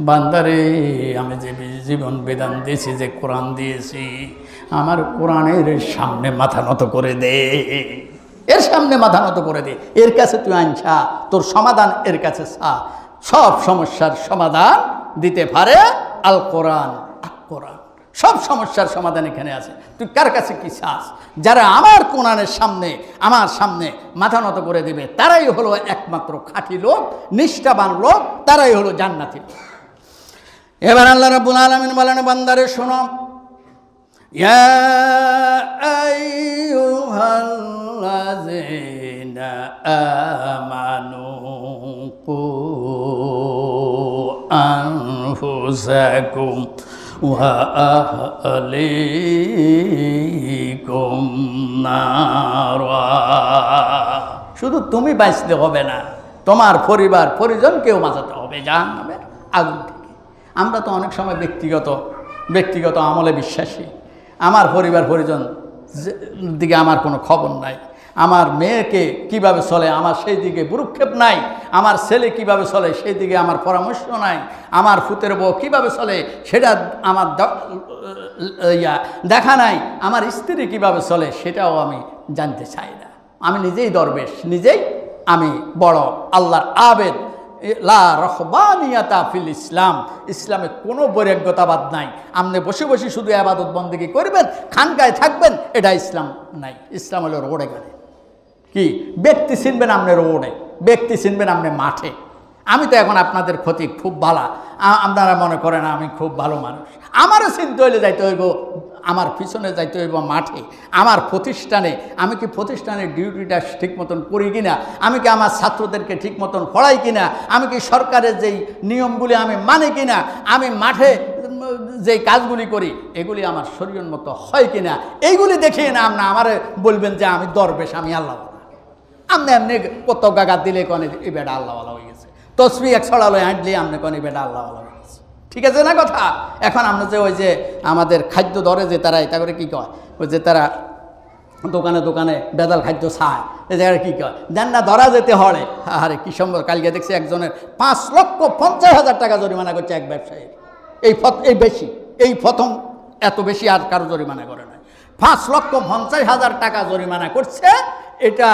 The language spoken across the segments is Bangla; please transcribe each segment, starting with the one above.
বান্দারে আমি যে জীবন বিধান দিয়েছি, যে কোরআন দিয়েছি, আমার কোরআনের সামনে মাথা নত করে দে, এর সামনে মাথা নত করে দে। এর কাছে তুই আনছা, তোর সমাধান এর কাছে চা। সব সমস্যার সমাধান দিতে পারে আল কোরআন। কোরআন সব সমস্যার সমাধান এখানে আছে। তুই কার কাছে কি চাস? যারা আমার কোরআনের সামনে, আমার সামনে মাথা নত করে দিবে, তারাই হলো একমাত্র খাঁটি লোক, নিষ্ঠাবান লোক, তারাই হলো জান্নাতি লোক। এবার আল্লাহ রাব্বুল আলামিন বলেন, বান্দারে শোনো, ইয়া আইয়ুহাল্লাযীনা আমানু কু আনফুসাকুম ওয়া আহলিকুম নারা। শুধু তুমি বাঁচতে হবে না, তোমার পরিবার পরিজনকেও বাঁচাতে হবে জাহান্নামের আগুন থেকে। আমরা তো অনেক সময় ব্যক্তিগত আমলে বিশ্বাসী। আমার পরিবার পরিজন দিকে আমার কোনো খবর নাই, আমার মেয়েকে কিভাবে চলে আমার সেই দিকে ভ্রুক্ষেপ নাই, আমার ছেলে কিভাবে চলে সেই দিকে আমার পরামর্শ নাই, আমার ফুতের বউ কিভাবে চলে সেটা আমার দেখা নাই, আমার স্ত্রী কিভাবে চলে সেটাও আমি জানতে চাই না। আমি নিজেই দরবেশ, নিজেই আমি বড় আল্লাহর আবেদ। লা রহবানিয়াতা ফিল ইসলাম, ইসলামে কোনো বৈরাগ্যতাবাদ নাই। আপনি বসে বসে শুধু ইবাদত বন্দেগী করবেন, খানকায় থাকবেন, এটা ইসলাম নাই। ইসলাম হলো রোডে গাড়ি। কি ব্যক্তি চিনবেন আপনি রোডে, ব্যক্তি চিনবেন আপনি মাঠে। আমি তো এখন আপনাদের ক্ষতি খুব ভালো, আপনারা মনে করেন আমি খুব ভালো মানুষ। আমারও চিনতে হইলে যাইতে হইব, আমার পিছনে যাইতে হইব মাঠে, আমার প্রতিষ্ঠানে। আমি কি প্রতিষ্ঠানের ডিউটিটা ঠিক মতন করি কিনা, আমি কি আমার ছাত্রদেরকে ঠিক মতন পড়াই কিনা, আমি কি সরকারের যেই নিয়মগুলি আমি মানে কিনা, আমি মাঠে যেই কাজগুলি করি এগুলি আমার শরীয়ত মতো হয় কিনা, এইগুলি দেখিয়ে না আপনার আমার বলবেন যে আমি দরবেশ, আমি আল্লাহ। আপনি এমনি কত গাগাত দিলে কনে এই বেটা আল্লাহওয়ালা হয়ে গেছে, তসবি এক ছড়ালো হাঁটলে আপনি কনে বেটা আল্লাহওয়ালা হয়ে গেছে। ঠিক আছে না কথা? এখন আমরা যে ওই যে আমাদের খাদ্য ধরে যে তারা এটা করে কী কয়, ওই যে তারা দোকানে দোকানে বেদাল খাদ্য চায়, এই জায়গায় কী কয় দেন না, ধরা যেতে হরে। আরে কী সম্ভব, কালকে দেখছি একজনের 5,50,000 টাকা জরিমানা করছে এক ব্যবসায়ীর। এই বেশি, এই প্রথম এত বেশি আর কারো জরিমানা করে না। 5,50,000 টাকা জরিমানা করছে। এটা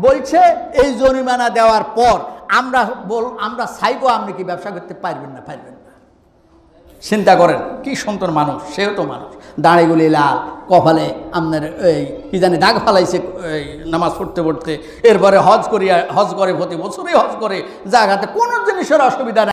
বলছে এই জরিমানা দেওয়ার পর আমরা চাইবো আপনি কি ব্যবসা করতে পারবেন না, পারবেন না। চিন্তা করেন কি সুন্দর মানুষ, সেও তো মানুষ, দাঁড়িগুলি লাল, কপালে আপনার এই কি জানি দাগ ফালাইছে এই নামাজ পড়তে পড়তে। এরপরে হজ করে প্রতি বছরই হজ করে, জায়গাতে কোনো জিনিসের অসুবিধা নেই।